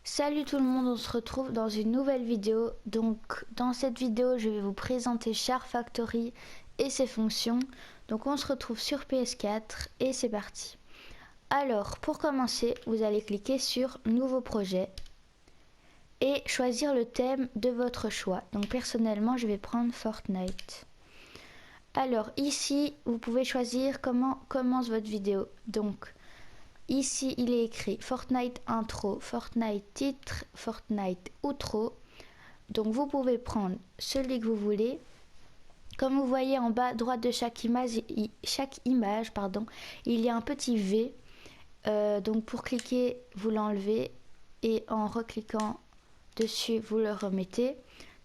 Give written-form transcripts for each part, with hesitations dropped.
Salut tout le monde, on se retrouve dans une nouvelle vidéo. Donc dans cette vidéo je vais vous présenter Char Factory et ses fonctions. Donc on se retrouve sur PS4 et c'est parti. Alors pour commencer vous allez cliquer sur nouveau projet et choisir le thème de votre choix. Donc personnellement je vais prendre Fortnite. Alors ici vous pouvez choisir comment commence votre vidéo. Donc ici, il est écrit Fortnite intro, Fortnite titre, Fortnite outro. Donc vous pouvez prendre celui que vous voulez. Comme vous voyez en bas à droite de chaque image, il y a un petit V. Donc pour cliquer, vous l'enlevez et en recliquant dessus, vous le remettez.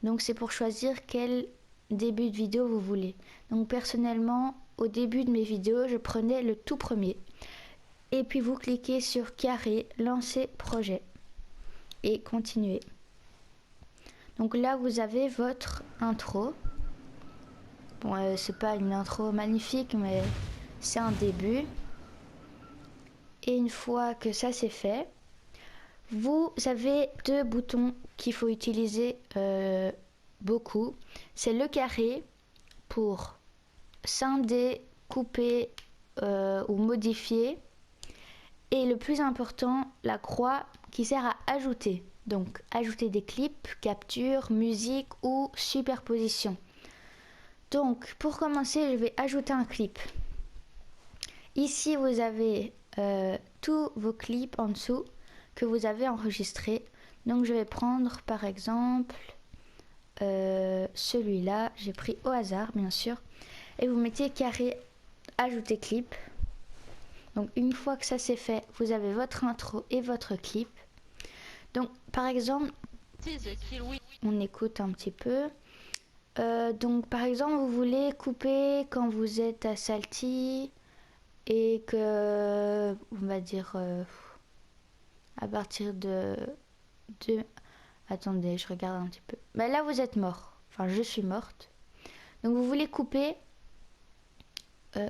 Donc c'est pour choisir quel début de vidéo vous voulez. Donc personnellement, au début de mes vidéos, je prenais le tout premier. Et puis vous cliquez sur carré, lancer projet et continuer. Donc là vous avez votre intro. Bon, c'est pas une intro magnifique, mais c'est un début. Et une fois que ça c'est fait, vous avez deux boutons qu'il faut utiliser beaucoup. C'est le carré pour scinder, couper ou modifier. Et le plus important, la croix qui sert à ajouter. Donc ajouter des clips, capture, musique ou superposition. Donc pour commencer, je vais ajouter un clip. Ici vous avez tous vos clips en dessous que vous avez enregistrés. Donc je vais prendre par exemple celui-là. J'ai pris au hasard bien sûr. Et vous mettez carré ajouter clip. Donc une fois que ça c'est fait, vous avez votre intro et votre clip. Donc par exemple, on écoute un petit peu. Donc par exemple, vous voulez couper quand vous êtes à Salty et que, on va dire, à partir de... Attendez, je regarde un petit peu. Ben là, vous êtes mort. Enfin, je suis morte. Donc vous voulez couper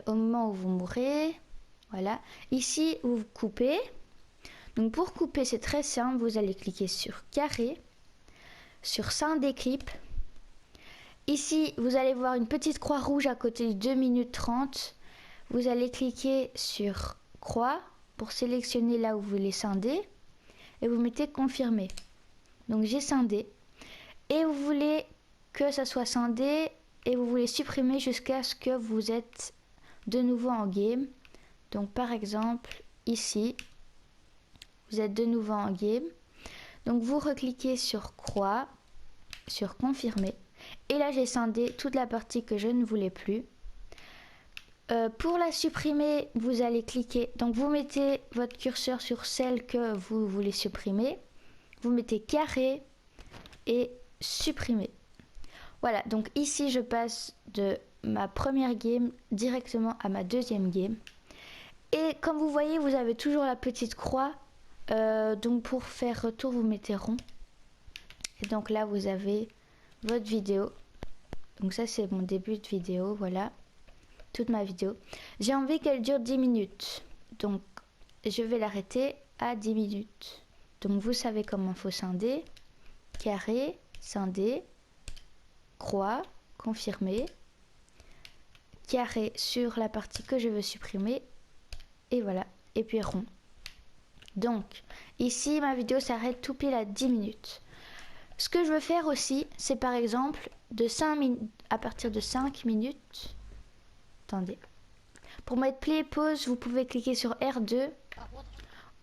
au moment où vous mourrez. Voilà. Ici, vous coupez. Donc pour couper, c'est très simple. Vous allez cliquer sur carré, sur scinder clip. Ici, vous allez voir une petite croix rouge à côté de 2 minutes 30. Vous allez cliquer sur croix pour sélectionner là où vous voulez scinder. Et vous mettez confirmer. Donc j'ai scindé. Et vous voulez que ça soit scindé et vous voulez supprimer jusqu'à ce que vous êtes de nouveau en game. Donc par exemple, ici, vous êtes de nouveau en game. Donc vous recliquez sur croix, sur confirmer. Et là j'ai scindé toute la partie que je ne voulais plus. Pour la supprimer, vous allez cliquer. Donc vous mettez votre curseur sur celle que vous voulez supprimer. Vous mettez carré et supprimer. Voilà, donc ici je passe de ma première game directement à ma deuxième game. Et comme vous voyez, vous avez toujours la petite croix. Donc pour faire retour, vous mettez rond. Et donc là, vous avez votre vidéo. Donc ça, c'est mon début de vidéo, voilà. Toute ma vidéo. J'ai envie qu'elle dure 10 minutes. Donc, je vais l'arrêter à 10 minutes. Donc, vous savez comment il faut scinder. Carré, scinder, croix, confirmer. Carré sur la partie que je veux supprimer. Et voilà. Et puis rond. Donc, ici, ma vidéo s'arrête tout pile à 10 minutes. Ce que je veux faire aussi, c'est par exemple, à partir de 5 minutes... Attendez. Pour mettre play et pause, vous pouvez cliquer sur R2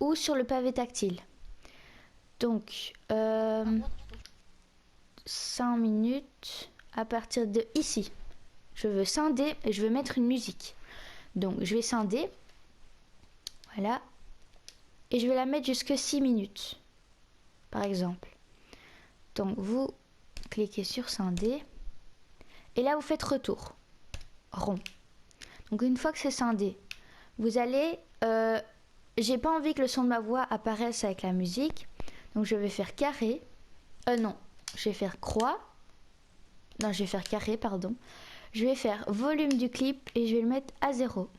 ou sur le pavé tactile. Donc, 5 minutes à partir de ici. Je veux scinder et je veux mettre une musique. Donc, je vais scinder. Voilà. Et je vais la mettre jusqu'à 6 minutes. Par exemple. Donc, vous cliquez sur scinder. Et là, vous faites retour. Rond. Donc une fois que c'est scindé, vous allez... j'ai pas envie que le son de ma voix apparaisse avec la musique. Donc je vais faire carré. Non, je vais faire croix. Non, je vais faire carré, pardon. Je vais faire volume du clip et je vais le mettre à 0.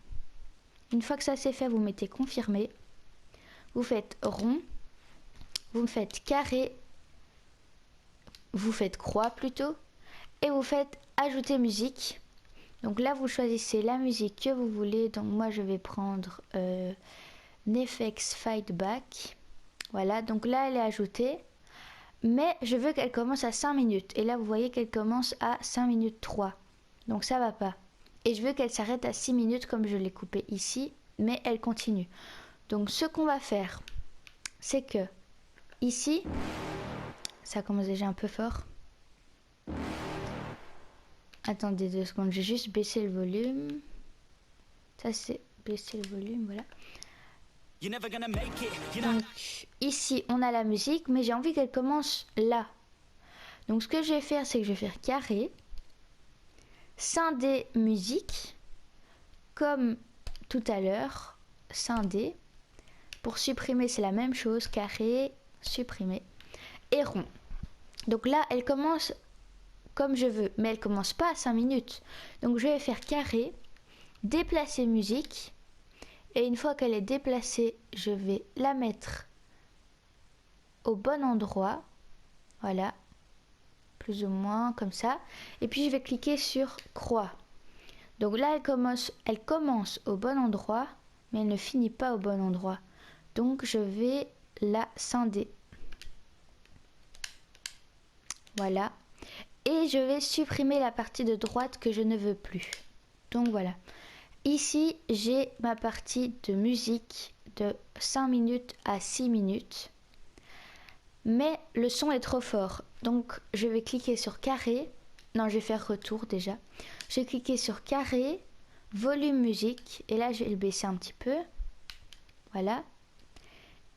Une fois que ça c'est fait, vous mettez confirmer. Vous faites rond. vous me faites carré, vous faites croix plutôt, et vous faites ajouter musique. Donc là, vous choisissez la musique que vous voulez. Donc moi, je vais prendre Nefex Fight Back. Voilà, donc là, elle est ajoutée. Mais je veux qu'elle commence à 5 minutes. Et là, vous voyez qu'elle commence à 5 minutes 3. Donc ça va pas. Et je veux qu'elle s'arrête à 6 minutes comme je l'ai coupée ici. Mais elle continue. Donc ce qu'on va faire, c'est que ici, ça commence déjà un peu fort. Attendez 2 secondes, j'ai juste baissé le volume. Ça c'est baisser le volume, voilà. Donc ici on a la musique, mais j'ai envie qu'elle commence là. Donc ce que je vais faire, c'est que je vais faire carré, scinder musique, comme tout à l'heure, scinder. Pour supprimer, c'est la même chose, carré, supprimer, et rond. Donc là, elle commence comme je veux, mais elle commence pas à 5 minutes. Donc je vais faire carré, déplacer musique. Et une fois qu'elle est déplacée, je vais la mettre au bon endroit. Voilà. Plus ou moins comme ça. Et puis je vais cliquer sur croix. Donc là, elle commence au bon endroit, mais elle ne finit pas au bon endroit. Donc je vais la scinder. Voilà. Et je vais supprimer la partie de droite que je ne veux plus. Donc voilà. Ici, j'ai ma partie de musique de 5 minutes à 6 minutes. Mais le son est trop fort. Donc, je vais cliquer sur carré. Non, je vais faire retour déjà. Je vais cliquer sur carré, volume musique. Et là, je vais le baisser un petit peu. Voilà.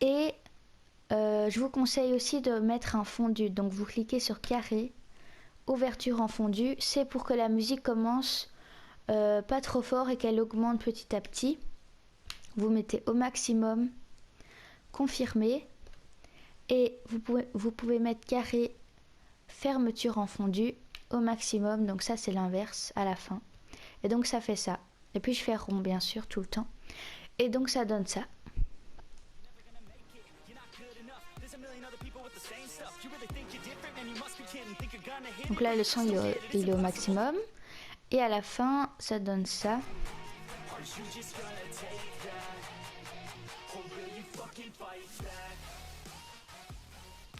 Et je vous conseille aussi de mettre un fondu. Donc, vous cliquez sur carré, ouverture en fondu. C'est pour que la musique commence pas trop fort et qu'elle augmente petit à petit. Vous mettez au maximum, confirmer, et vous pouvez mettre carré, fermeture en fondu au maximum. Donc ça c'est l'inverse à la fin. Et donc ça fait ça. Et puis je fais rond bien sûr tout le temps. Et donc ça donne ça. Donc là le son il est au maximum. Et à la fin ça donne ça.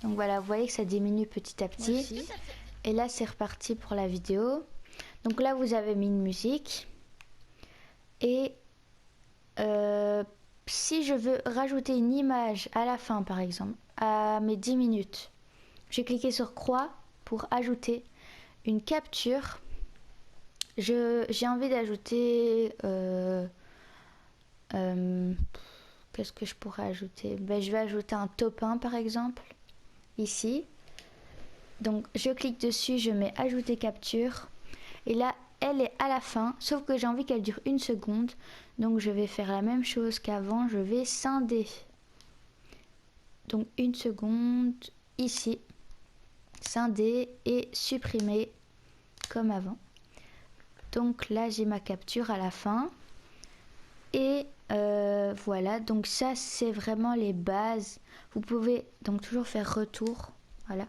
Donc voilà, vous voyez que ça diminue petit à petit. Et là c'est reparti pour la vidéo. Donc là vous avez mis une musique. Et si je veux rajouter une image à la fin par exemple, à mes 10 minutes, je vais cliquer sur croix pour ajouter une capture. J'ai envie d'ajouter... qu'est-ce que je pourrais ajouter? Je vais ajouter un top 1 par exemple, ici. Donc je clique dessus, je mets ajouter capture. Et là, elle est à la fin, sauf que j'ai envie qu'elle dure 1 seconde. Donc je vais faire la même chose qu'avant, je vais scinder. Donc 1 seconde, ici. Scinder et supprimer comme avant. Donc là, j'ai ma capture à la fin. Et voilà, donc ça c'est vraiment les bases. Vous pouvez donc toujours faire retour. Voilà.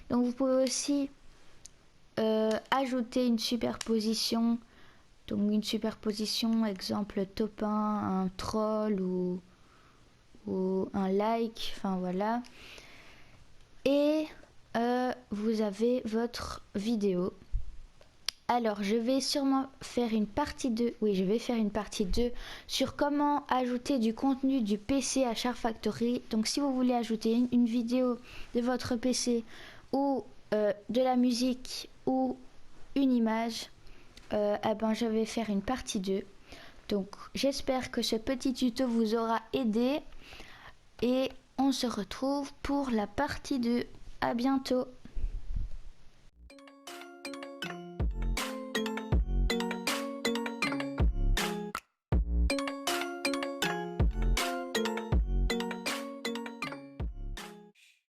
Donc vous pouvez aussi ajouter une superposition. Donc une superposition, exemple top 1, un troll ou un like. Enfin voilà. Et vous avez votre vidéo. Alors, je vais sûrement faire une partie 2. Oui, je vais faire une partie 2 sur comment ajouter du contenu du PC à Shark Factory. Donc, si vous voulez ajouter une vidéo de votre PC ou de la musique ou une image, je vais faire une partie 2. Donc, j'espère que ce petit tuto vous aura aidé et on se retrouve pour la partie 2. À bientôt.